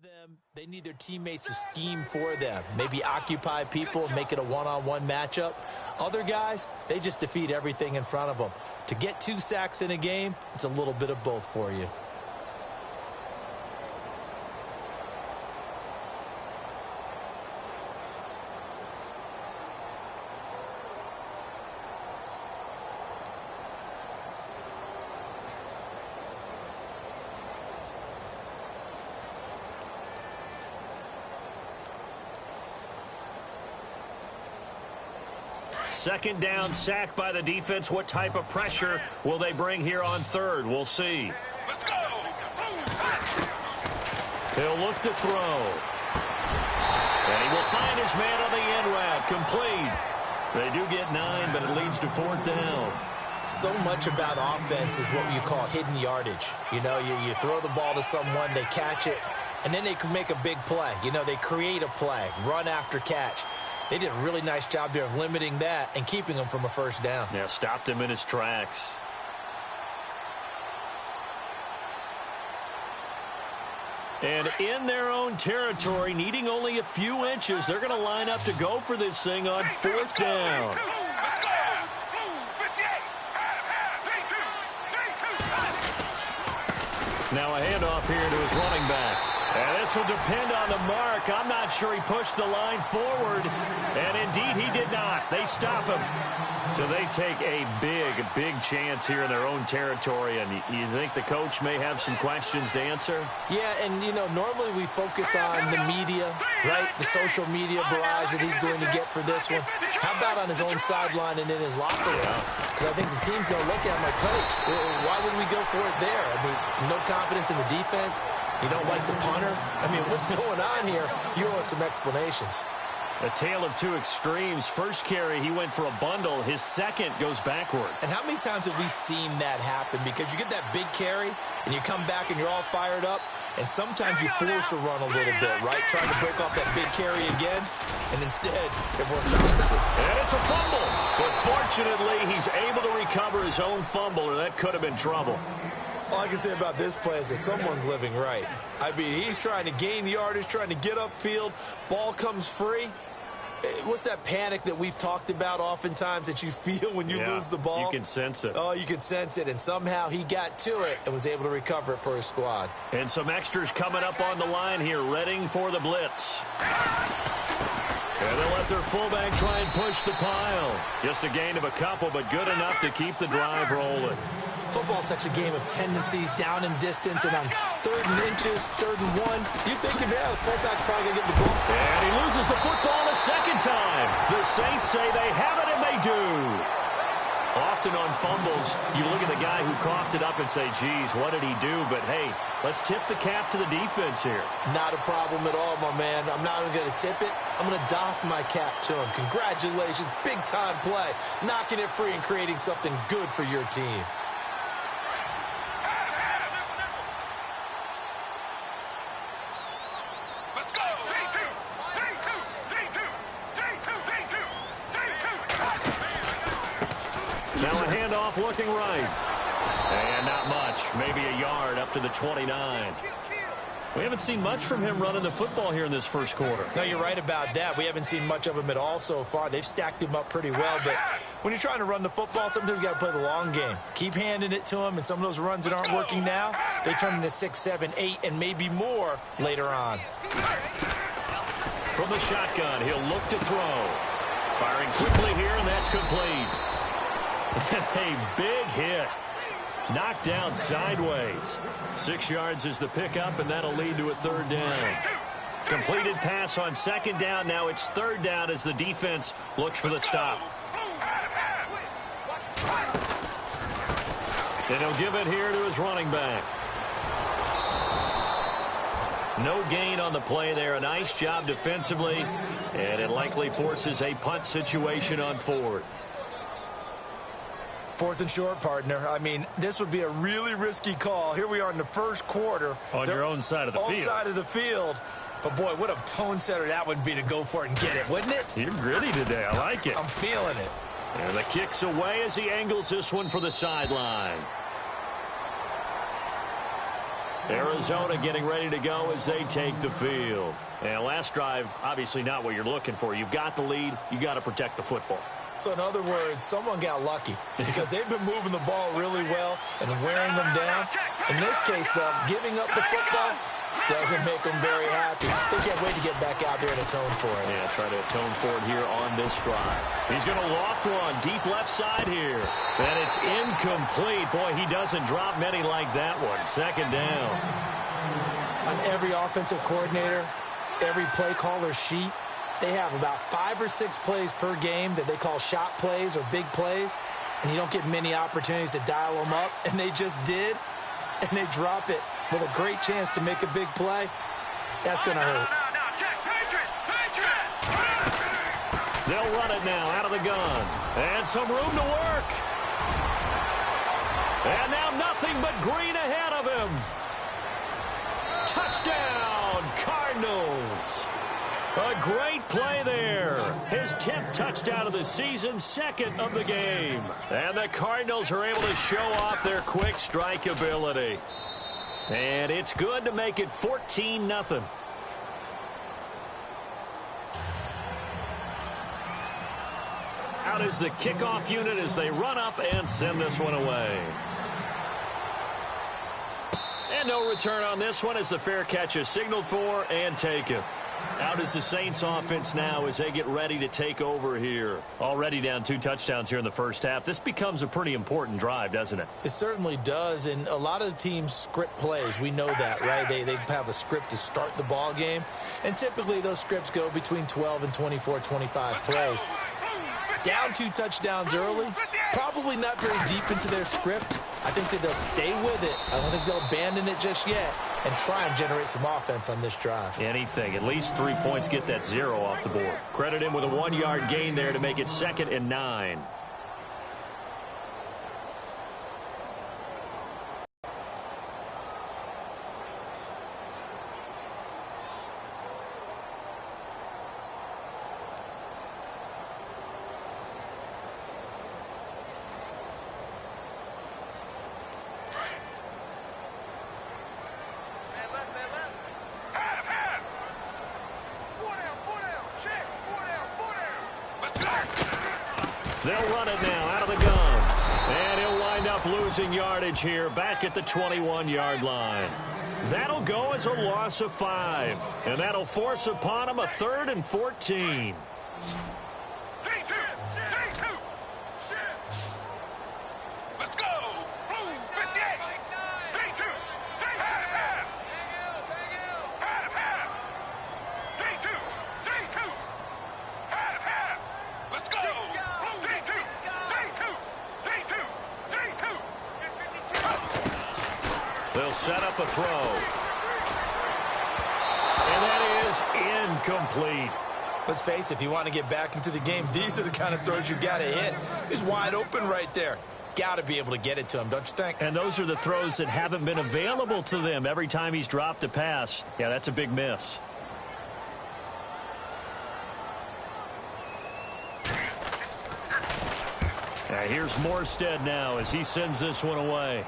of them, they need their teammates to scheme for them. Maybe occupy people and make it a one-on-one matchup. Other guys, they just defeat everything in front of them. To get 2 sacks in a game, it's a little bit of both for you. Second down, sack by the defense. What type of pressure will they bring here on third? We'll see. Let's go. He'll look to throw. And he will find his man on the end route. Complete. They do get 9, but it leads to 4th down. So much about offense is what you call hidden yardage. You know, you throw the ball to someone, they catch it, and then they can make a big play. You know, they create a play, run after catch. They did a really nice job there of limiting that and keeping him from a first down. Yeah, stopped him in his tracks. And in their own territory, needing only a few inches, they're going to line up to go for this thing on 4th down. Now a handoff here to his running back. And this will depend on the mark. I'm not sure he pushed the line forward. And indeed, he did not. They stop him. So they take a big chance here in their own territory. And you think the coach may have some questions to answer? Yeah, and, you know, normally we focus on the media, right? The social media barrage that he's going to get for this one. How about on his own sideline and in his locker room? Because I think the team's going to look at him like, Coach, why would we go for it there? I mean, no confidence in the defense. You don't like the punter? I mean, what's going on here? You owe us some explanations. A tale of two extremes. First carry, he went for a bundle. His second goes backward. And how many times have we seen that happen? Because you get that big carry, and you come back and you're all fired up, and sometimes you force a run a little bit, right? Trying to break off that big carry again, and instead it works opposite. And it's a fumble. But fortunately, he's able to recover his own fumble, or that could have been trouble. All I can say about this play is that someone's living right. I mean, he's trying to gain yardage, trying to get upfield. Ball comes free. What's that panic that we've talked about oftentimes that you feel when you lose the ball? You can sense it. Oh, you can sense it. And somehow he got to it and was able to recover it for his squad. And some extras coming up on the line here, readying for the blitz. And they'll let their fullback try and push the pile. Just a gain of a couple, but good enough to keep the drive rolling. Football's such a game of tendencies, down and distance, and on 3rd and inches, 3rd and 1, you think, yeah, the fullback's probably going to get the ball. And he loses the football a second time. The Saints say they have it, and they do. Often on fumbles, you look at the guy who coughed it up and say, geez, what did he do? But, hey, let's tip the cap to the defense here. Not a problem at all, my man. I'm not even going to tip it. I'm going to doff my cap to him. Congratulations, big-time play. Knocking it free and creating something good for your team. Now a handoff looking right. And not much. Maybe a yard up to the 29. We haven't seen much from him running the football here in this first quarter. No, you're right about that. We haven't seen much of him at all so far. They've stacked him up pretty well. But when you're trying to run the football, sometimes you got to play the long game. Keep handing it to him, and some of those runs that aren't working now, they turn into 6, 7, 8, and maybe more later on. From the shotgun, he'll look to throw. Firing quickly here, and that's complete. A big hit. Knocked down sideways. 6 yards is the pickup, and that'll lead to a 3rd down. Completed pass on 2nd down. Now it's 3rd down as the defense looks for the stop. And he'll give it here to his running back. No gain on the play there. A nice job defensively, and it likely forces a punt situation on 4th. 4th and short, partner. I mean, this would be a really risky call. Here we are in the first quarter. On your own side of the field. On side of the field. But, boy, what a tone setter that would be to go for it and get it, wouldn't it? You're gritty today. I like it. I'm feeling it. And the kick's away as he angles this one for the sideline. Arizona getting ready to go as they take the field. And last drive, obviously not what you're looking for. You've got the lead. You got to protect the football. So in other words, someone got lucky because they've been moving the ball really well and wearing them down. In this case, though, giving up the football doesn't make them very happy. They can't wait to get back out there and atone for it. Yeah, try to atone for it here on this drive. He's going to loft one deep left side here. And it's incomplete. Boy, he doesn't drop many like that one. Second down. On every offensive coordinator, every play caller sheet, they have about 5 or 6 plays per game that they call shot plays or big plays, and you don't get many opportunities to dial them up, and they just did, and they drop it with a great chance to make a big play. That's going to hurt. They'll run it now out of the gun, and some room to work. And now nothing but green ahead of him. Touchdown, Cardinals. A great play there. His 10th touchdown of the season, second of the game. And the Cardinals are able to show off their quick strike ability. And it's good to make it 14-0. Out is the kickoff unit as they run up and send this one away. And no return on this one as the fair catch is signaled for and taken. Out is the Saints offense now as they get ready to take over here. Already down 2 touchdowns here in the first half. This becomes a pretty important drive, doesn't it? It certainly does, and a lot of the teams script plays. We know that, right? They have a script to start the ball game, and typically those scripts go between 12 and 24, 25 plays. Down 2 touchdowns early, probably not very deep into their script. I think that they'll stay with it. I don't think they'll abandon it just yet and try and generate some offense on this drive. Anything. At least 3 points, get that 0 off the board. Credit him with a 1-yard gain there to make it 2nd and 9. They'll run it now out of the gun. And he'll wind up losing yardage here back at the 21-yard line. That'll go as a loss of 5. And that'll force upon him a 3rd and 14. Let's go! Blue 58! 3-2! 3-2! Let's go! Blue 3-2! 3-2! They'll set up a throw. And that is incomplete. Let's face it, if you want to get back into the game, these are the kind of throws you got to hit. He's wide open right there. Got to be able to get it to him, don't you think? And those are the throws that haven't been available to them every time he's dropped a pass. Yeah, that's a big miss. Here's Morstead now as he sends this one away.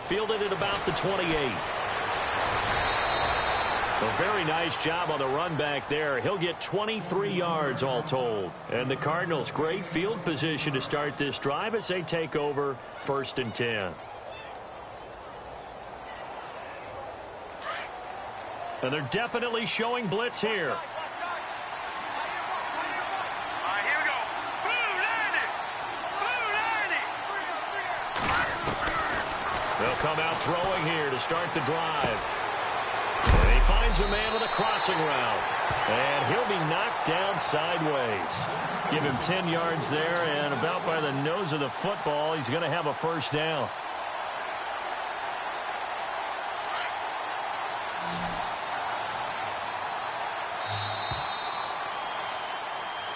Fielded at about the 28. A very nice job on the run back there. He'll get 23 yards all told. And the Cardinals, great field position to start this drive as they take over 1st and 10. And they're definitely showing blitz here. They'll come out throwing here to start the drive. And he finds a man with a crossing route. And he'll be knocked down sideways. Give him 10 yards there, and about by the nose of the football, he's going to have a 1st down.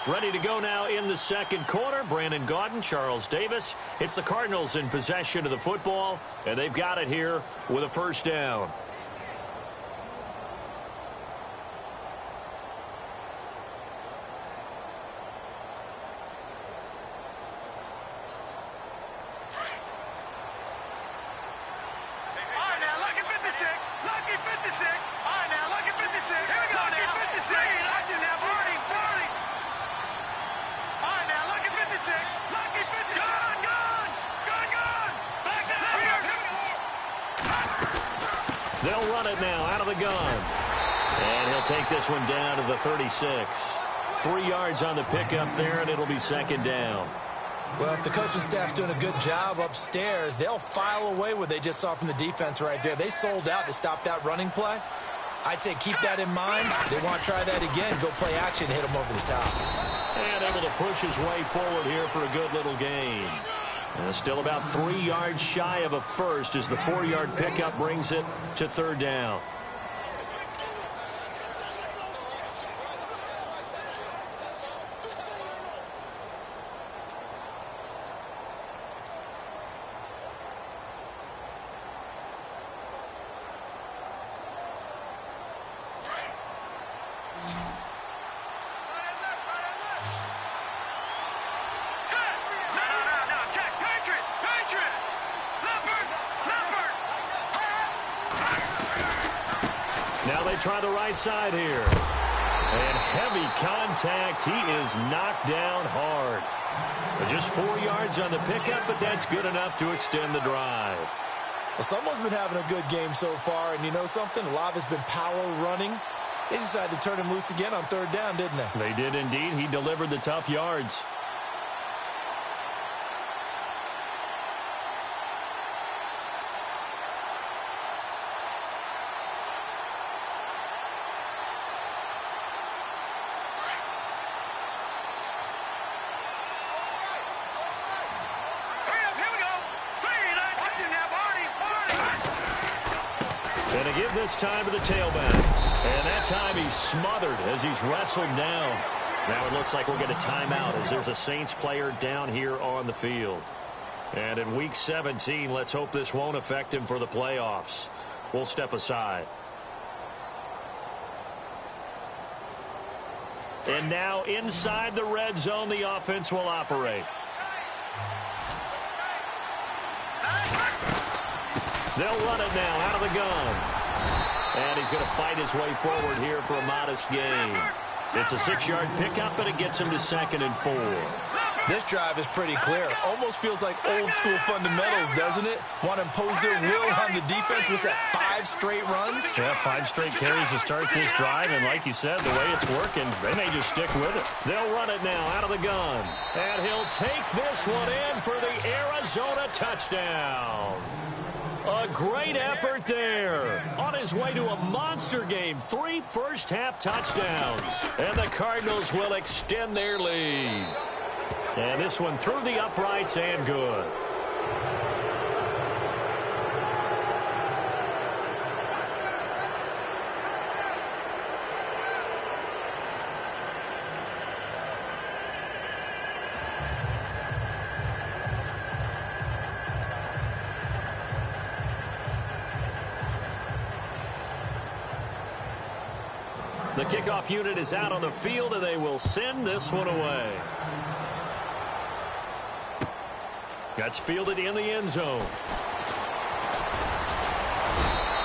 Ready to go now in the 2nd quarter. Brandon Gaudin, Charles Davis. It's the Cardinals in possession of the football, and they've got it here with a 1st down. 56. All right, now, lucky 56. Here we go lucky now. 56. Watch it now, Barney. Barney. All right, now, lucky 56. Lucky 56. Gone, gone. Gone, gone. Back down here. They'll run it now out of the gun. And he'll take this one down to the 36. 3 yards on the pickup there, and it'll be second down. Well, if the coaching staff's doing a good job upstairs, they'll file away what they just saw from the defense right there. They sold out to stop that running play. I'd say keep that in mind. They want to try that again. Go play action, hit them over the top. And able to push his way forward here for a good little gain. Still about 3 yards shy of a first as the 4-yard pickup brings it to third down. Try the right side here. And heavy contact. He is knocked down hard. Just 4 yards on the pickup, but that's good enough to extend the drive. Well, someone's been having a good game so far, and you know something? A lot has been power running. They decided to turn him loose again on third down, didn't they? They did indeed. He delivered the tough yards. This time to the tailback. And that time he's smothered as he's wrestled down. Now it looks like we'll get a timeout as there's a Saints player down here on the field. And in Week 17, let's hope this won't affect him for the playoffs. We'll step aside. And now inside the red zone, the offense will operate. They'll run it now out of the gun. And he's going to fight his way forward here for a modest gain. It's a 6-yard pickup, but it gets him to 2nd and 4. This drive is pretty clear. Almost feels like old-school fundamentals, doesn't it? Want to impose their will on the defense. Was that 5 straight runs? Yeah, 5 straight carries to start this drive. And like you said, the way it's working, they may just stick with it. They'll run it now out of the gun. And he'll take this one in for the Arizona touchdown. A great effort there. On his way to a monster game. 3 first-half touchdowns. And the Cardinals will extend their lead. And this one through the uprights and good. The kickoff unit is out on the field, and they will send this one away. That's fielded in the end zone.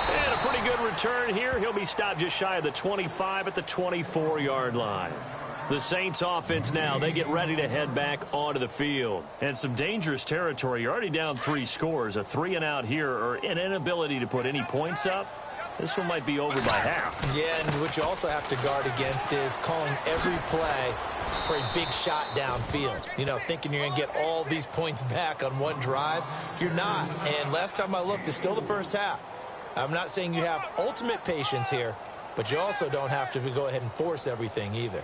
And a pretty good return here. He'll be stopped just shy of the 25 at the 24-yard line. The Saints offense now, they get ready to head back onto the field. And some dangerous territory. You're already down 3 scores. A 3-and-out here, or an inability to put any points up. This one might be over by half. Yeah, and what you also have to guard against is calling every play for a big shot downfield. You know, thinking you're going to get all these points back on one drive. You're not. And last time I looked, it's still the first half. I'm not saying you have ultimate patience here, but you also don't have to go ahead and force everything either.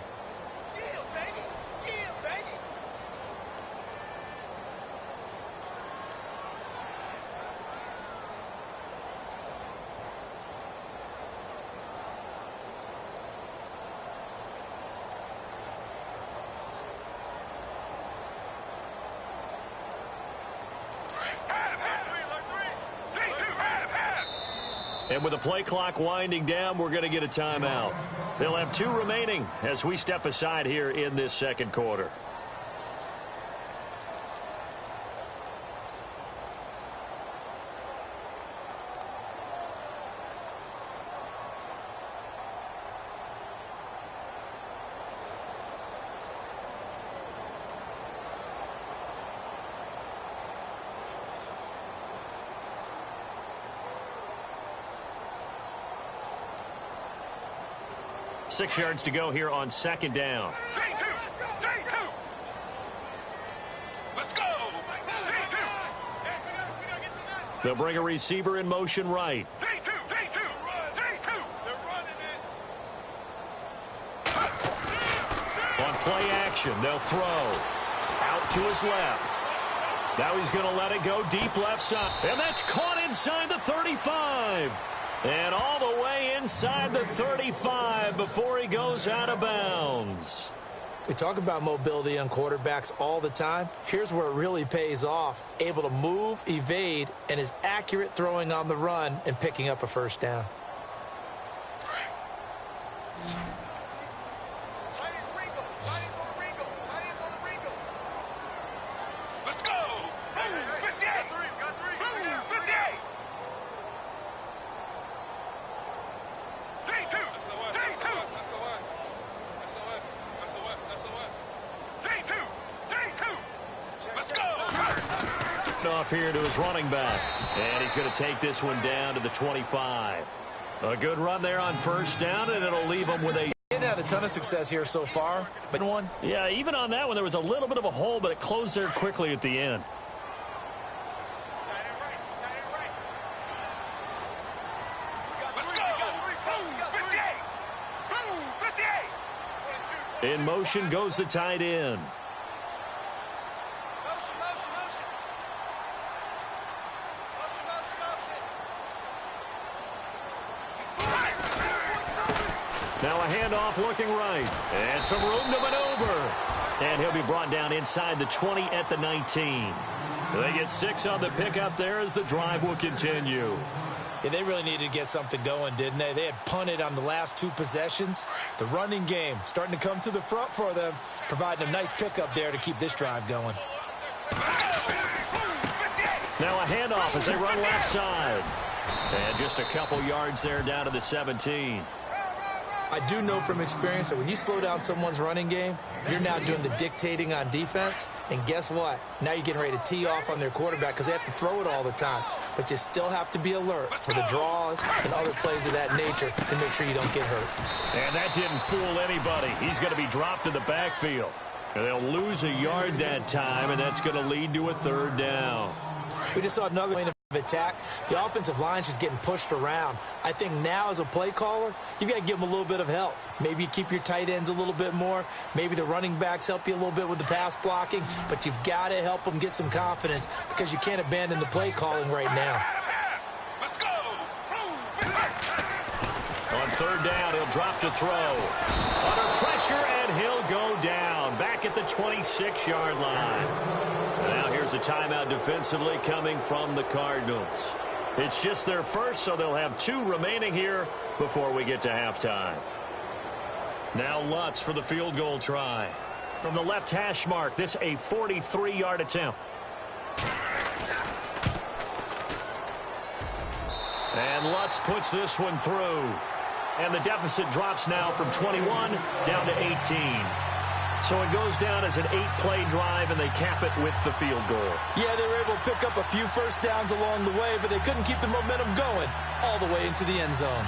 And with the play clock winding down, we're going to get a timeout. They'll have 2 remaining as we step aside here in this second quarter. 6 yards to go here on second down. 3-2. 3-2. Let's go. 3-2. They'll bring a receiver in motion right. 3-2. 3-2. 3-2. They're running it. On play action, they'll throw. Out to his left. Now he's going to let it go deep left side. And that's caught inside the 35. And all the way inside the 35 before he goes out of bounds. We talk about mobility on quarterbacks all the time. Here's where it really pays off. Able to move, evade, and is accurate throwing on the run and picking up a first down. Let's go. 58. 58. 3-2. 3-2. 3-2. 3-2. Let's go. Off here to his running back. And he's going to take this one down to the 25. A good run there on first down, and it'll leave him with a... Didn't have a ton of success here so far, but one. Yeah, even on that one, there was a little bit of a hole, but it closed there quickly at the end. Let's go. 58. In motion goes the tight end. Now a handoff looking right. And some room to maneuver. And he'll be brought down inside the 20 at the 19. They get 6 on the pickup there as the drive will continue. Yeah, they really needed to get something going, didn't they? They had punted on the last 2 possessions. The running game starting to come to the front for them, providing a nice pickup there to keep this drive going. Now a handoff as they run left side. And just a couple yards there down to the 17. I do know from experience that when you slow down someone's running game, you're now doing the dictating on defense. And guess what? Now you're getting ready to tee off on their quarterback because they have to throw it all the time. But you still have to be alert for the draws and other plays of that nature to make sure you don't get hurt. And that didn't fool anybody. He's going to be dropped in the backfield. And they'll lose a yard that time, and that's going to lead to a third down. We just saw another lane of attack. The offensive line's just getting pushed around. I think now as a play caller, you've got to give them a little bit of help. Maybe you keep your tight ends a little bit more. Maybe the running backs help you a little bit with the pass blocking. But you've got to help them get some confidence because you can't abandon the play calling right now. Let's go. On third down, he'll drop to throw. Under pressure, and he'll go down. Back at the 26-yard line. Now here's a timeout defensively coming from the Cardinals. It's just their first, so they'll have 2 remaining here before we get to halftime. Now Lutz for the field goal try. From the left hash mark, this a 43-yard attempt. And Lutz puts this one through. And the deficit drops now from 21 down to 18. So it goes down as an 8-play drive, and they cap it with the field goal. Yeah, they were able to pick up a few first downs along the way, but they couldn't keep the momentum going all the way into the end zone.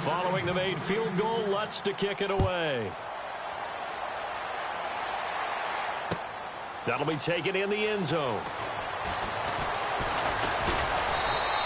Following the made field goal, Lutz to kick it away. That'll be taken in the end zone.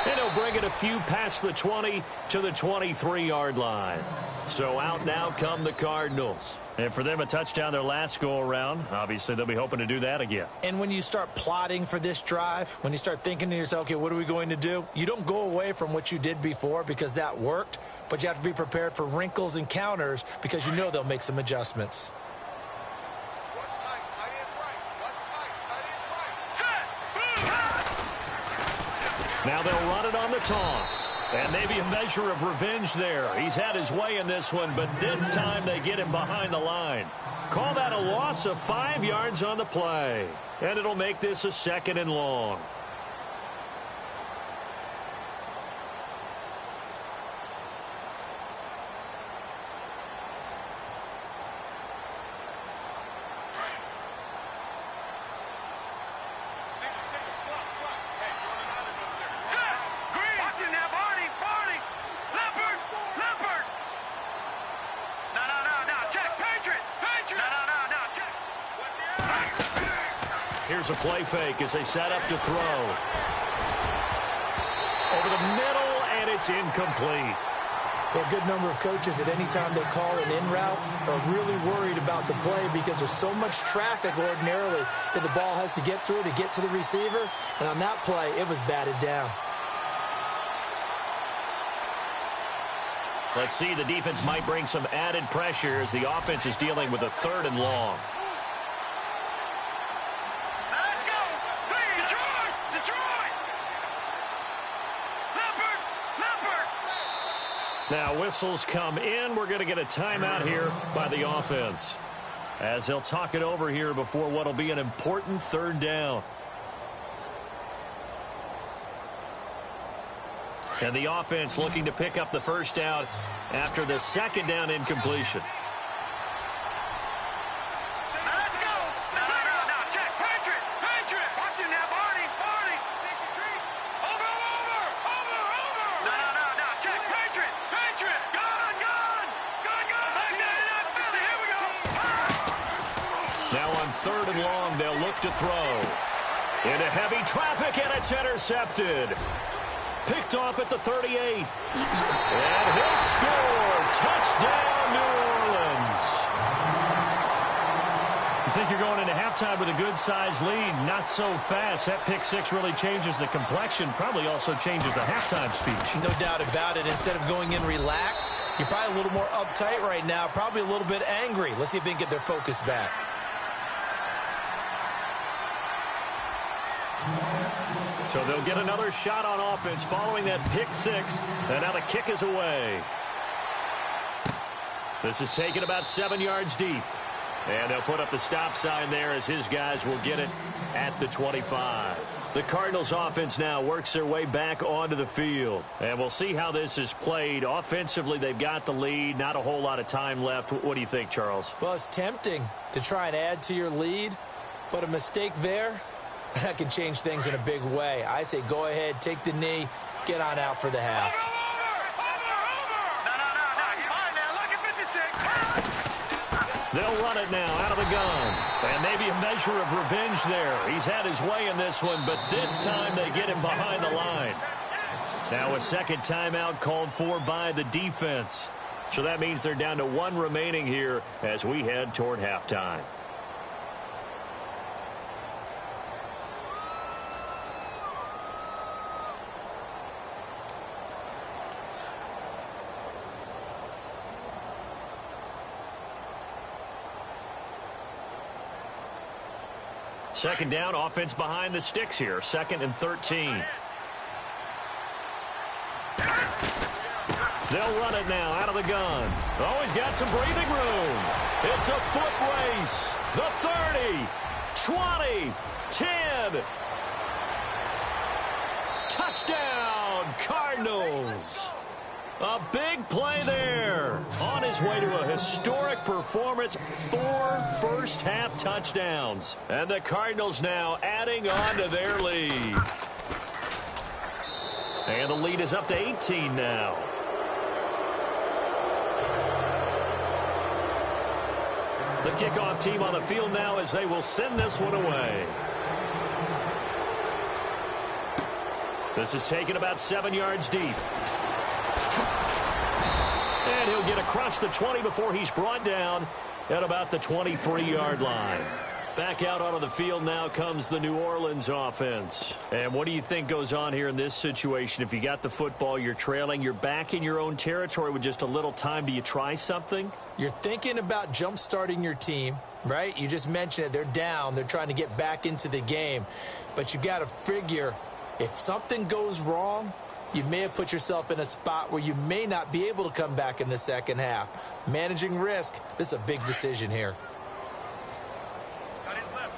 And he'll bring it a few past the 20 to the 23-yard line. So out now come the Cardinals. And for them, a touchdown their last go-around. Obviously, they'll be hoping to do that again. And when you start plotting for this drive, when you start thinking to yourself, okay, what are we going to do? You don't go away from what you did before because that worked, but you have to be prepared for wrinkles and counters because you know they'll make some adjustments. Now they'll run it on the toss. And maybe a measure of revenge there. He's had his way in this one, but this time they get him behind the line. Call that a loss of 5 yards on the play. And it'll make this a 2nd and long. Here's a play fake as they set up to throw. Over the middle, and it's incomplete. A good number of coaches at any time they call an in route are really worried about the play because there's so much traffic ordinarily that the ball has to get through to get to the receiver. And on that play, it was batted down. Let's see, the defense might bring some added pressure as the offense is dealing with a 3rd and long. Let's go! Detroit! Detroit! Leopard! Now whistles come in. We're going to get a timeout here by the offense as they'll talk it over here before what will be an important 3rd down. And the offense looking to pick up the 1st down after the 2nd down incompletion. Let's go! No, check! Patriot! Watch it now, Barney! Over! No, check! Patriot! Gun! Here we go! Now on 3rd and long, they'll look to throw. Into heavy traffic, and it's intercepted. Picked off at the 38. And he'll score. Touchdown, New Orleans. You think you're going into halftime with a good-sized lead. Not so fast. That pick 6 really changes the complexion. Probably also changes the halftime speech. No doubt about it. Instead of going in relaxed, you're probably a little more uptight right now. Probably a little bit angry. Let's see if they can get their focus back. So they'll get another shot on offense following that pick 6. And now the kick is away. This is taken about 7 yards deep. And they'll put up the stop sign there as his guys will get it at the 25. The Cardinals offense now works their way back onto the field. And we'll see how this is played. Offensively, they've got the lead. Not a whole lot of time left. What do you think, Charles? Well, it's tempting to try and add to your lead, but a mistake there, that can change things in a big way. I say go ahead, take the knee, get on out for the half. Over! No, he's fine now. Look at 56. They'll run it now out of the gun. And maybe a measure of revenge there. He's had his way in this one, but this time they get him behind the line. Now a 2nd timeout called for by the defense. So that means they're down to 1 remaining here as we head toward halftime. Second down, offense behind the sticks here. 2nd and 13. They'll run it now out of the gun. Oh, he's got some breathing room. It's a foot race. The 30, 20, 10. Touchdown, Cardinals. A big play there. On his way to a historic performance, 4 first-half touchdowns. And the Cardinals now adding on to their lead. And the lead is up to 18 now. The kickoff team on the field now as they will send this one away. This is taken about 7 yards deep. And he'll get across the 20 before he's brought down at about the 23-yard line. Back out onto the field now comes the New Orleans offense. And what do you think goes on here in this situation? If you got the football, you're trailing, you're back in your own territory with just a little time. Do you try something? You're thinking about jump-starting your team, right? You just mentioned it. They're down. They're trying to get back into the game. But you got to figure if something goes wrong, you may have put yourself in a spot where you may not be able to come back in the second half. Managing risk, this is a big decision here. Got his left.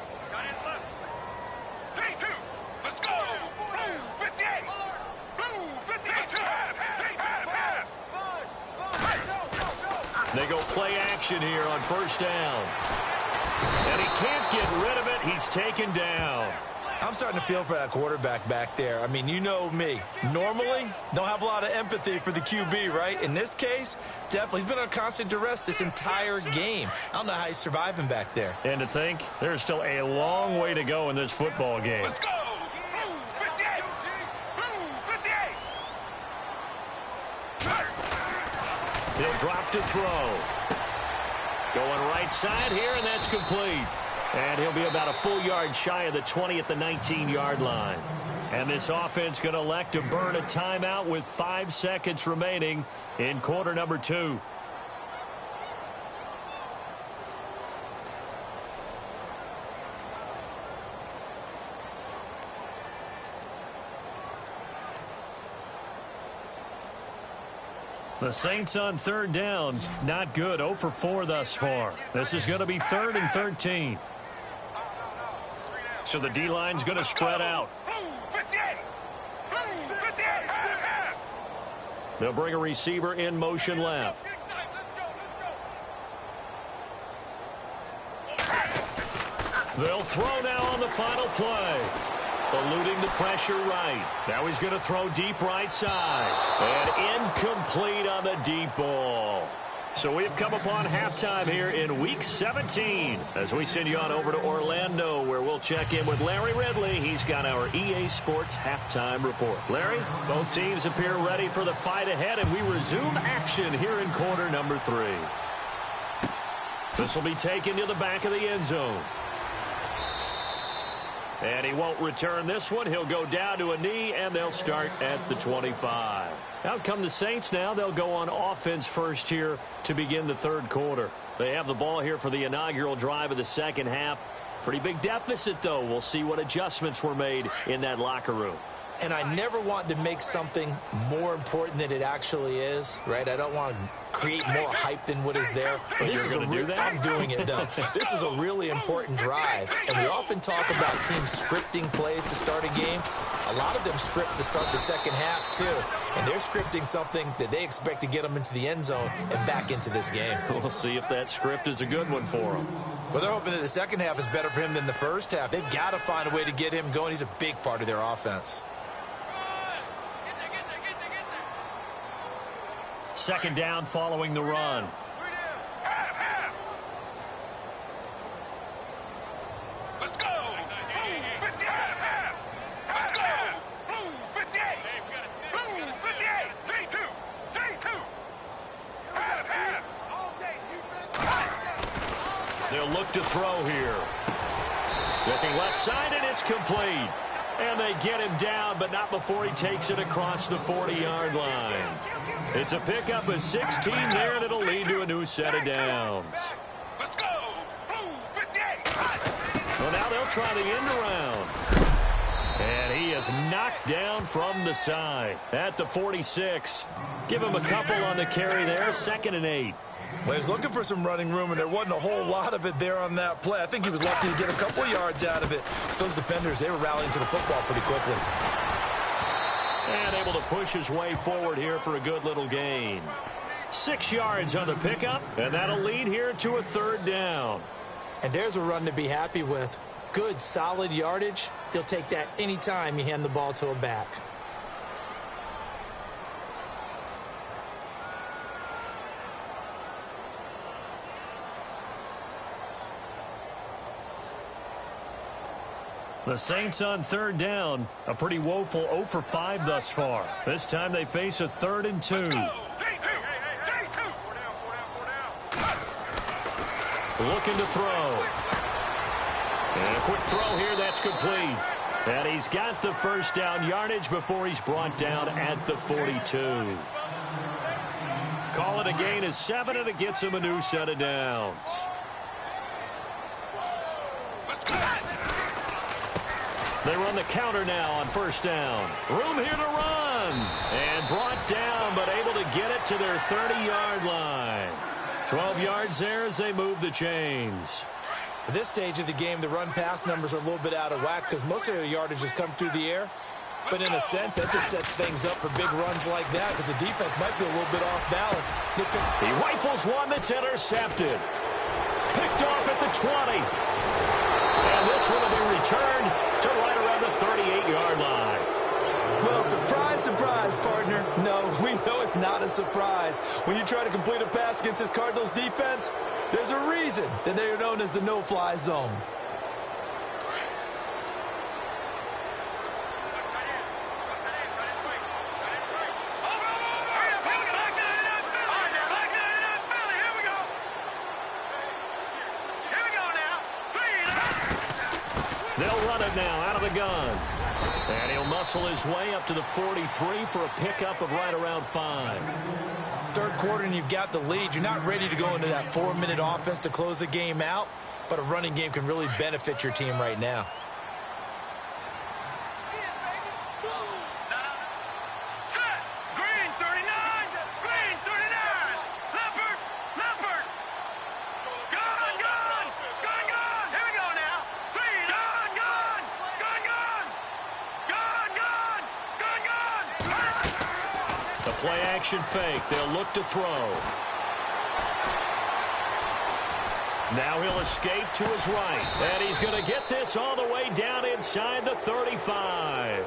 3-2. Let's go. Blue 58. Blue 58. Pass. They go play action here on 1st down. And he can't get rid of it. He's taken down. I'm starting to feel for that quarterback back there. I mean, you know me. Normally, don't have a lot of empathy for the QB, right? In this case, definitely. He's been on constant duress this entire game. I don't know how he's surviving back there. And to think, there's still a long way to go in this football game. Let's go. Blue 58. Blue 58. He'll drop to throw. Going right side here, and that's complete. And he'll be about a full yard shy of the 20 at the 19-yard line. And this offense going to elect to burn a timeout with 5 seconds remaining in quarter number 2. The Saints on third down. Not good. 0 for 4 thus far. This is going to be 3rd and 13. So the D-line's going to spread out. They'll bring a receiver in motion left. They'll throw now on the final play. Eluding the pressure right. Now he's going to throw deep right side. And incomplete on the deep ball. So we've come upon halftime here in Week 17 as we send you on over to Orlando, where we'll check in with Larry Ridley. He's got our EA Sports halftime report. Larry, both teams appear ready for the fight ahead, and we resume action here in quarter number 3. This will be taken to the back of the end zone. And he won't return this one. He'll go down to a knee, and they'll start at the 25. Out come the Saints now. They'll go on offense first here to begin the third quarter. They have the ball here for the inaugural drive of the second half. Pretty big deficit, though. We'll see what adjustments were made in that locker room. And I never want to make something more important than it actually is, right? I don't want to create more hype than what is there. But this is I'm doing it, though. This is a really important drive. And we often talk about teams scripting plays to start a game. A lot of them script to start the second half, too. And they're scripting something that they expect to get them into the end zone and back into this game. We'll see if that script is a good one for them. Well, they're hoping that the second half is better for him than the first half. They've got to find a way to get him going. He's a big part of their offense. Second down following the run. Let's go. Blue 58. Let's go. Blue 58. Blue 58. J2. J2. They'll look to throw here. Looking left side, and it's complete. And they get him down, but not before he takes it across the 40-yard line. It's a pickup of 16 there, and it'll lead to a new set of downs. Let's go. Blue 58. Well, now they'll try the end around. And he is knocked down from the side at the 46. Give him a couple on the carry there, 2nd and 8. Well, he was looking for some running room, and there wasn't a whole lot of it there on that play. I think he was lucky to get a couple yards out of it. Because those defenders, they were rallying to the football pretty quickly. And able to push his way forward here for a good little gain. 6 yards on the pickup, and that'll lead here to a 3rd down. And there's a run to be happy with. Good, solid yardage. They'll take that anytime you hand the ball to a back. The Saints on 3rd down. A pretty woeful 0 for 5 thus far. This time they face a 3rd and 2. Looking to throw. And a quick throw here, that's complete. And he's got the first down yardage before he's brought down at the 42. Call it a gain of 7, and it gets him a new set of downs. They run the counter now on 1st down. Room here to run. And brought down, but able to get it to their 30-yard line. 12 yards there as they move the chains. At this stage of the game, the run-pass numbers are a little bit out of whack because most of the yardage has come through the air. But in a sense, that just sets things up for big runs like that because the defense might be a little bit off balance. He rifles one that's intercepted. Picked off at the 20. And this one will be returned to right around the 38-yard line. Well, surprise, surprise, partner. No, we know it's not a surprise. When you try to complete a pass against this Cardinals defense, there's a reason that they are known as the no-fly zone. They'll run it now out of the gun. And he'll muscle his way up to the 43 for a pickup of right around 5. Third quarter and you've got the lead. You're not ready to go into that 4-minute offense to close the game out, but a running game can really benefit your team right now. Play action fake. They'll look to throw. Now he'll escape to his right. And he's going to get this all the way down inside the 35.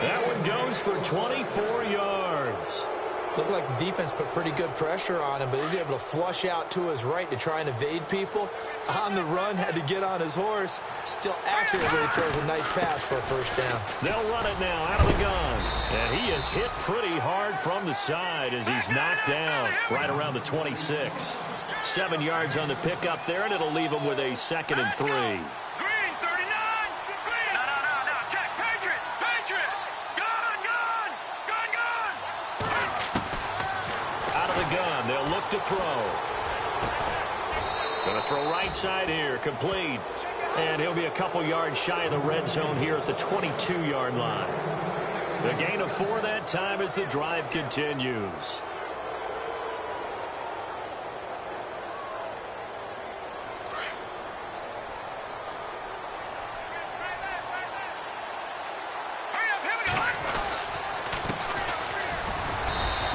That one goes for 24 yards. Looked like the defense put pretty good pressure on him, but he's able to flush out to his right to try and evade people. On the run, had to get on his horse. Still accurately throws a nice pass for a first down. They'll run it now out of the gun. And he is hit pretty hard from the side as he's knocked down right around the 26. 7 yards on the pickup there, and it'll leave him with a 2nd and 3. Gun. They'll look to throw. Going to throw right side here. Complete. And he'll be a couple yards shy of the red zone here at the 22-yard line. The gain of 4 that time as the drive continues.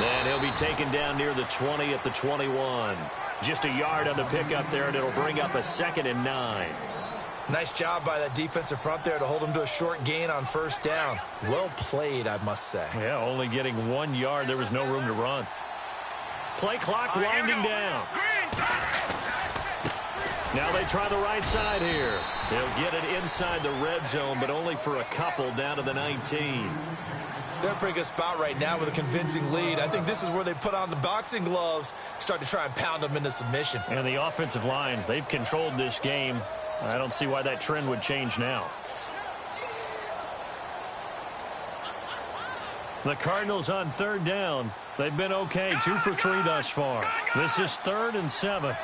And he'll be taken down near the 20 at the 21. Just a yard on the pickup there, and it'll bring up a 2nd and 9. Nice job by that defensive front there to hold him to a short gain on first down. Well played, I must say. Yeah, only getting 1 yard. There was no room to run. Play clock winding down. Now they try the right side here. They'll get it inside the red zone, but only for a couple down to the 19. They're in a pretty good spot right now with a convincing lead. I think this is where they put on the boxing gloves, start to try and pound them into submission. And the offensive line, they've controlled this game. I don't see why that trend would change now. The Cardinals on third down. They've been okay, 2 for 3 thus far. This is 3rd and 7.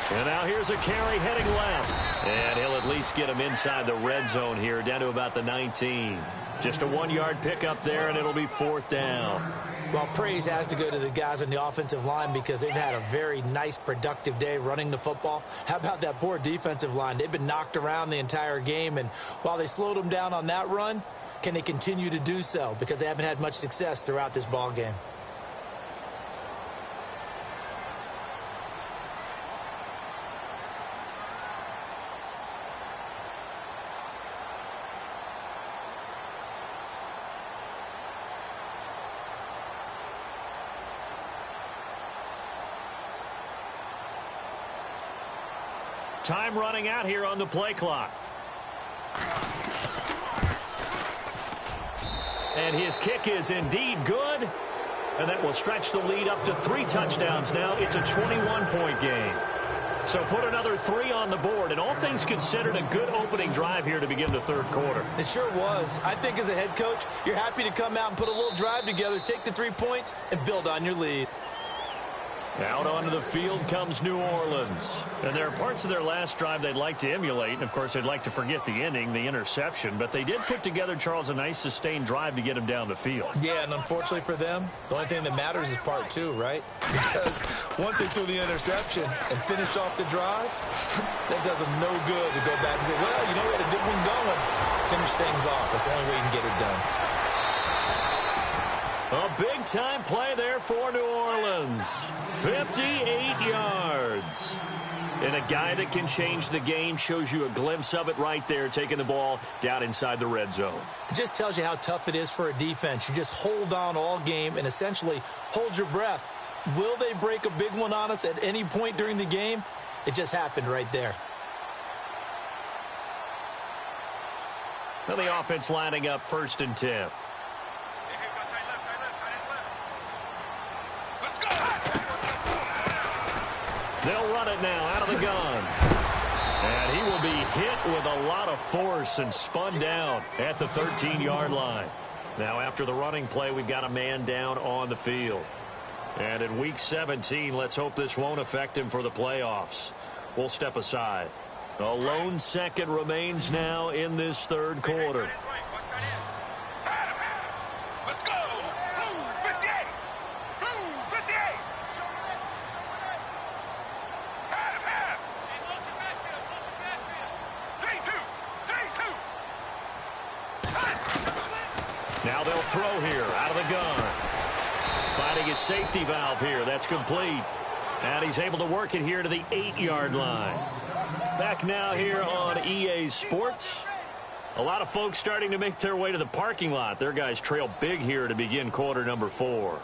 And now here's a carry heading left. And he'll at least get him inside the red zone here, down to about the 19. Just a 1-yard pickup there, and it'll be 4th down. Well, praise has to go to the guys on the offensive line because they've had a very nice, productive day running the football. How about that poor defensive line? They've been knocked around the entire game, and while they slowed them down on that run, can they continue to do so? Because they haven't had much success throughout this ball game. Time running out here on the play clock. And his kick is indeed good. And that will stretch the lead up to 3 touchdowns now. It's a 21-point game. So put another 3 on the board. And all things considered, a good opening drive here to begin the third quarter. It sure was. I think as a head coach, you're happy to come out and put a little drive together, take the 3 points, and build on your lead. Out onto the field comes New Orleans. And there are parts of their last drive they'd like to emulate. And, of course, they'd like to forget the ending, the interception. But they did put together, Charles, a nice sustained drive to get him down the field. Yeah, and unfortunately for them, the only thing that matters is part 2, right? Because once they threw the interception and finished off the drive, that does them no good to go back and say, well, you know, we had a good one going. Finish things off. That's the only way you can get it done. A big-time play there for New Orleans. 58 yards. And a guy that can change the game, shows you a glimpse of it right there, taking the ball down inside the red zone. It just tells you how tough it is for a defense. You just hold on all game and essentially hold your breath. Will they break a big one on us at any point during the game? It just happened right there. Now the offense lining up 1st and 10. They'll run it now out of the gun. And he will be hit with a lot of force and spun down at the 13-yard line. Now after the running play, we've got a man down on the field. And in Week 17, let's hope this won't affect him for the playoffs. We'll step aside. A lone second remains now in this 3rd quarter. Let's go. Blue 58. Blue 58. Half. 3-2. Now they'll throw here out of the gun. Finding his safety valve here. That's complete. And he's able to work it here to the 8-yard line. Back now here on EA Sports. A lot of folks starting to make their way to the parking lot. Their guys trail big here to begin quarter number 4.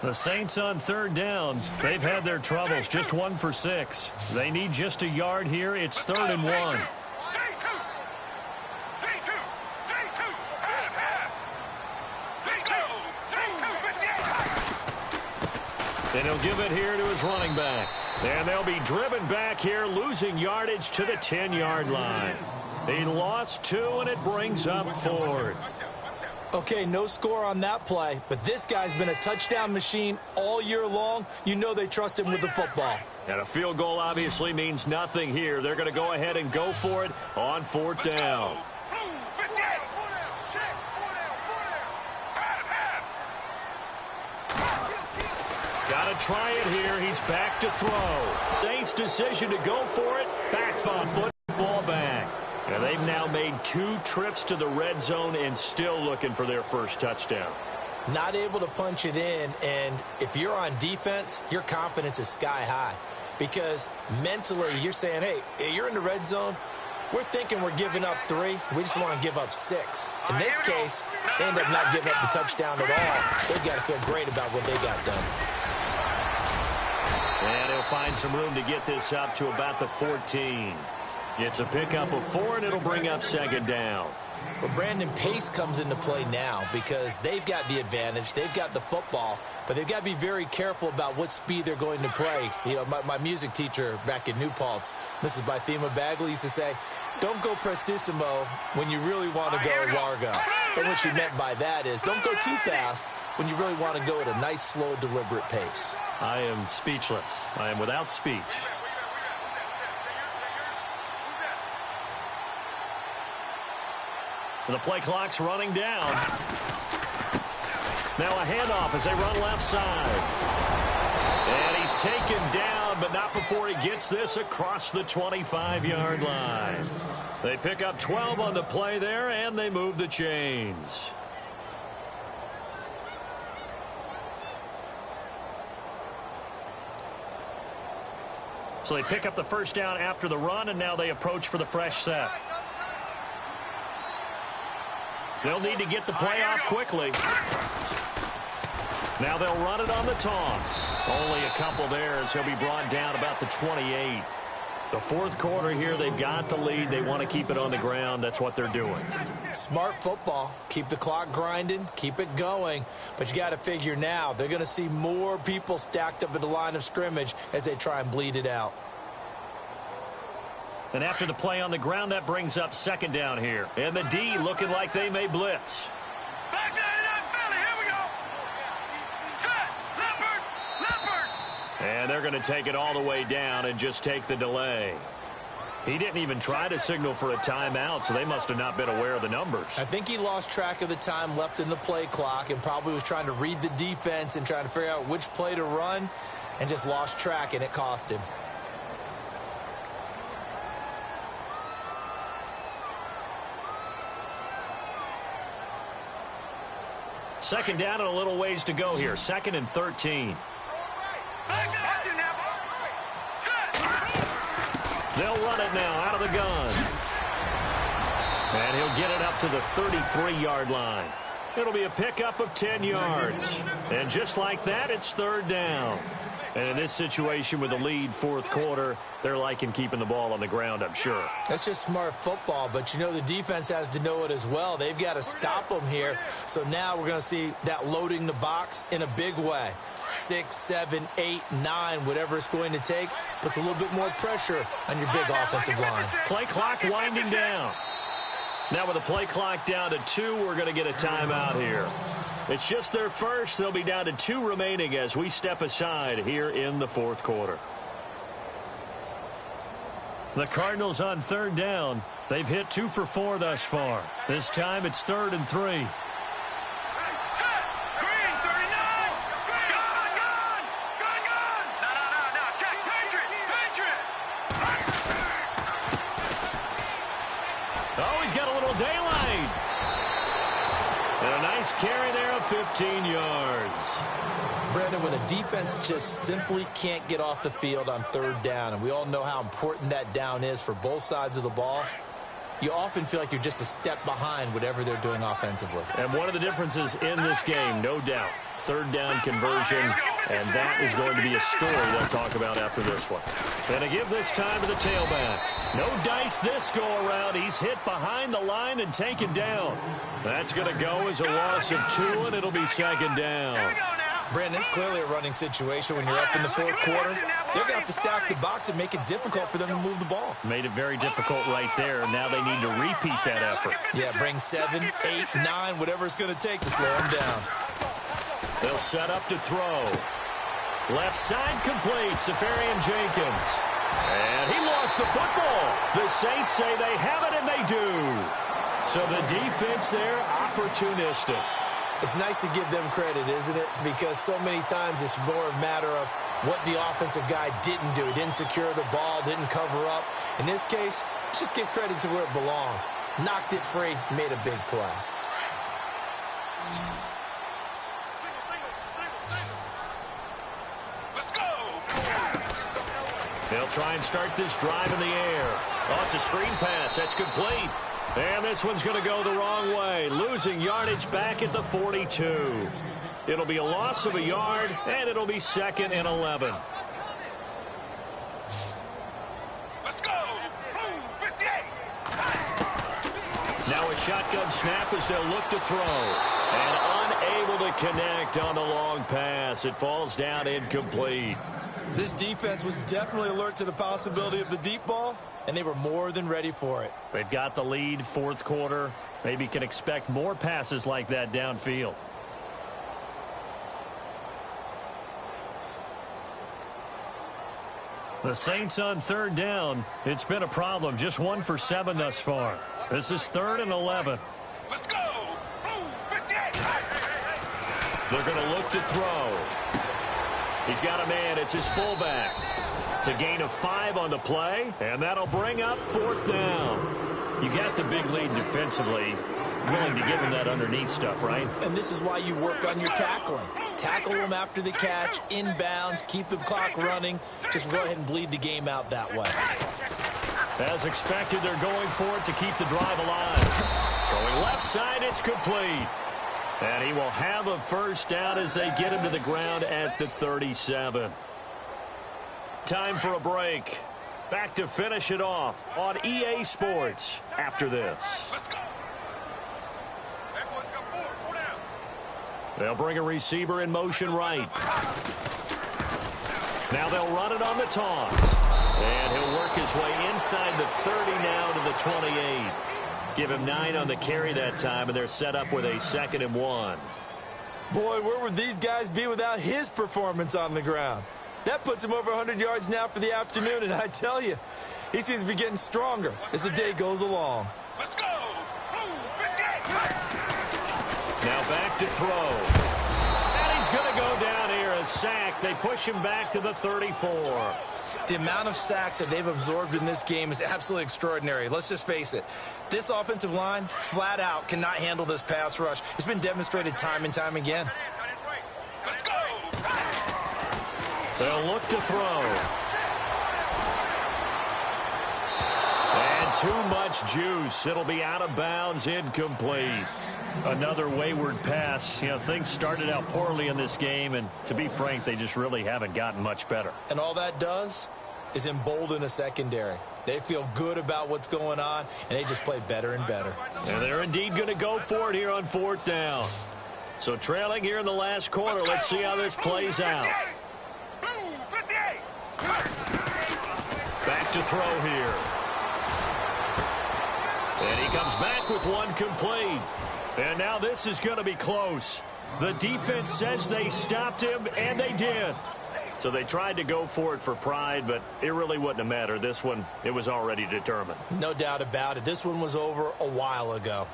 The Saints on 3rd down. They've had their troubles. Just 1 for 6. They need just a yard here. It's 3rd and 1. And he'll give it here to his running back. And they'll be driven back here, losing yardage to the 10-yard line. He lost 2, and it brings up 4th. Okay, no score on that play, but this guy's been a touchdown machine all year long. You know they trust him with the football. And a field goal obviously means nothing here. They're going to go ahead and go for it on 4th down. Got to try it here. He's back to throw. Saints' decision to go for it. Back foot, ball back. And they've now made 2 trips to the red zone and still looking for their first touchdown. Not able to punch it in, and if you're on defense, your confidence is sky high. Because mentally, you're saying, hey, you're in the red zone. We're thinking we're giving up 3. We just want to give up 6. In this case, they end up not giving up the touchdown at all. They've got to feel great about what they got done. And he'll find some room to get this up to about the 14. It's a pickup of 4, and it'll bring up 2nd down. Well, Brandon, pace comes into play now because they've got the advantage. They've got the football, but they've got to be very careful about what speed they're going to play. You know, my music teacher back in New Paltz, Mrs. Bythema Bagley, used to say, don't go prestissimo when you really want to go largo. And what she meant by that is don't go too fast when you really want to go at a nice, slow, deliberate pace. I am speechless. I am without speech. The play clock's running down. Now a handoff as they run left side. And he's taken down, but not before he gets this across the 25-yard line. They pick up 12 on the play there, and they move the chains. So they pick up the first down after the run, and now they approach for the fresh set. They'll need to get the play off quickly. Now they'll run it on the toss. Only a couple there as he'll be brought down about the 28. The 4th quarter here, they've got the lead. They want to keep it on the ground. That's what they're doing. Smart football. Keep the clock grinding. Keep it going. But you got to figure now, they're going to see more people stacked up at the line of scrimmage as they try and bleed it out. And after the play on the ground, that brings up 2nd down here. And the D looking like they may blitz. Back there in that belly. Here we go. Set. Leopard. And they're going to take it all the way down and just take the delay. He didn't even try to signal for a timeout, so they must have not been aware of the numbers. I think he lost track of the time left in the play clock and probably was trying to read the defense and trying to figure out which play to run and just lost track, and it cost him. Second down and a little ways to go here. 2nd and 13. They'll run it now out of the gun. And he'll get it up to the 33-yard line. It'll be a pickup of 10 yards. And just like that, it's 3rd down. And in this situation with the lead 4th quarter, they're liking keeping the ball on the ground, I'm sure. That's just smart football, but you know the defense has to know it as well. They've got to stop them here. So now we're going to see that loading the box in a big way. 6, 7, 8, 9, whatever it's going to take, puts a little bit more pressure on your big offensive line. Play clock winding down. Now with the play clock down to 2, we're going to get a timeout here. It's just their first. They'll be down to 2 remaining as we step aside here in the 4th quarter. The Cardinals on 3rd down. They've hit 2 for 4 thus far. This time it's 3rd and 3. Oh, he's got a little daylight. And a nice carry there of 15 yards. Brandon, when a defense just simply can't get off the field on 3rd down, and we all know how important that down is for both sides of the ball, you often feel like you're just a step behind whatever they're doing offensively. And one of the differences in this game, no doubt, 3rd down conversion, and that is going to be a story they'll talk about after this one. And to give this time to the tailback. No dice this go-around. He's hit behind the line and taken down. That's going to go as a loss of 2, and it'll be 2nd down. Brandon, it's clearly a running situation when you're up in the 4th quarter. They're going to have to stack the box and make it difficult for them to move the ball. Made it very difficult right there. Now they need to repeat that effort. Yeah, bring 7, 8, 9, whatever it's going to take to slow them down. They'll set up to throw. Left side complete, Safarian Jenkins. And he lost the football. The Saints say they have it, and they do. So the defense there, opportunistic. It's nice to give them credit, isn't it? Because so many times it's more a matter of what the offensive guy didn't do. He didn't secure the ball, didn't cover up. In this case, let's just give credit to where it belongs. Knocked it free, made a big play. Let's go! They'll try and start this drive in the air. Oh, it's a screen pass. That's complete. And this one's going to go the wrong way, losing yardage back at the 42. It'll be a loss of a yard, and it'll be 2nd and 11. Let's go! 58! Now a shotgun snap as they'll look to throw. And unable to connect on the long pass. It falls down incomplete. This defense was definitely alert to the possibility of the deep ball, and they were more than ready for it. They've got the lead, 4th quarter. Maybe can expect more passes like that downfield. The Saints on 3rd down. It's been a problem. Just 1 for 7 thus far. This is 3rd and 11. Let's go! 58! They're going to look to throw. He's got a man. It's his fullback. It's a gain of 5 on the play, and that'll bring up 4th down. You got the big lead defensively. Willing to give him that underneath stuff, right? And this is why you work on your tackling. Tackle them after the catch, inbounds, keep the clock running. Just go ahead and bleed the game out that way. As expected, they're going for it to keep the drive alive. Throwing left side, it's complete. And he will have a 1st down as they get him to the ground at the 37. Time for a break. Back to finish it off on EA Sports after this. Let's go! They'll bring a receiver in motion right. Now they'll run it on the toss. And he'll work his way inside the 30 now to the 28. Give him 9 on the carry that time, and they're set up with a 2nd and 1. Boy, where would these guys be without his performance on the ground? That puts him over 100 yards now for the afternoon, and I tell you, he seems to be getting stronger as the day goes along. Let's go! 58! Now back to throw. And he's going to go down here a sack. They push him back to the 34. The amount of sacks that they've absorbed in this game is absolutely extraordinary. Let's just face it. This offensive line, flat out, cannot handle this pass rush. It's been demonstrated time and time again. Let's go. They'll look to throw. And too much juice. It'll be out of bounds, incomplete. Another wayward pass. You know, things started out poorly in this game, and to be frank, they just really haven't gotten much better. And all that does is embolden a secondary. They feel good about what's going on, and they just play better and better. And they're indeed going to go for it here on 4th down. So trailing here in the last quarter. Let's see how this plays out. Back to throw here. And he comes back with one complete. And now this is going to be close. The defense says they stopped him, and they did. So they tried to go for it for pride, but it really wouldn't have mattered. This one, it was already determined. No doubt about it. This one was over a while ago.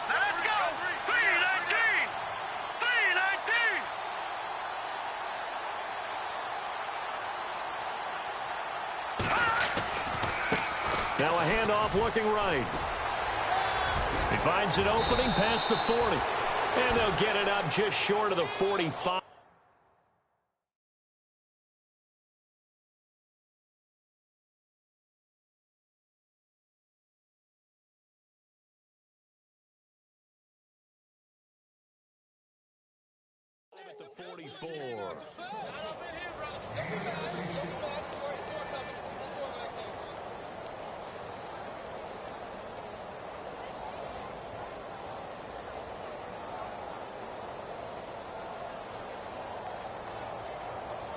Let's go. 319. 319. Now a handoff looking right. He finds an opening past the 40. And they'll get it up just short of the 45. At the 44.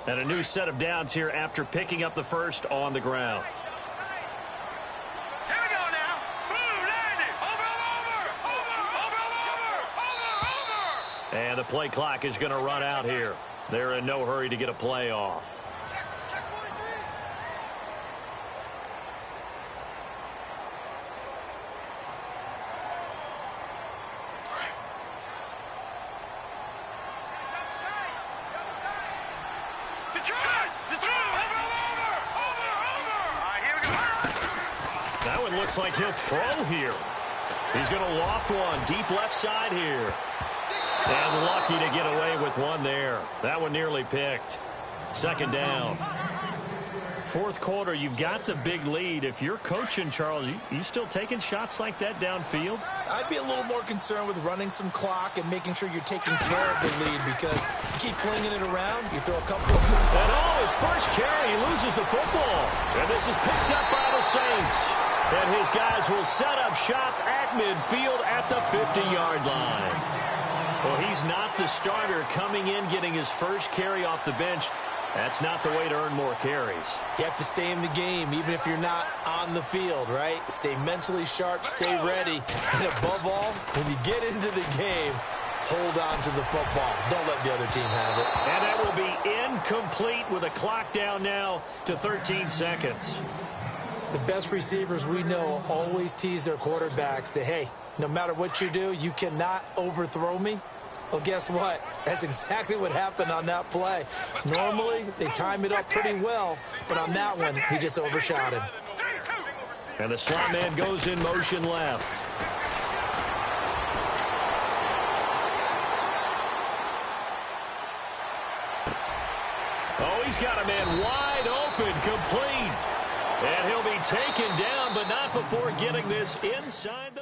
And a new set of downs here after picking up the first on the ground. Here we go now. Boom, landed. Over. And the play clock is going to run out here. They're in no hurry to get a play off. That one looks like he'll throw here. He's going to loft one deep left side here. And lucky to get away with one there. That one nearly picked. 2nd down. 4th quarter, you've got the big lead. If you're coaching, Charles, you still taking shots like that downfield? I'd be a little more concerned with running some clock and making sure you're taking care of the lead, because you keep flinging it around, you throw a couple of... And his first carry, he loses the football. And this is picked up by the Saints. And his guys will set up shop at midfield at the 50-yard line. Well, he's not the starter coming in, getting his first carry off the bench. That's not the way to earn more carries. You have to stay in the game, even if you're not on the field, right? Stay mentally sharp, stay ready. And above all, when you get into the game, hold on to the football. Don't let the other team have it. And that will be incomplete with a clock down now to 13 seconds. The best receivers we know always tease their quarterbacks that, hey, no matter what you do, you cannot overthrow me. Well, guess what? That's exactly what happened on that play. Normally, they time it up pretty well, but on that one, he just overshot him. And the slot man goes in motion left. Oh, he's got a man wide open, complete. And he'll be taken down, but not before getting this inside.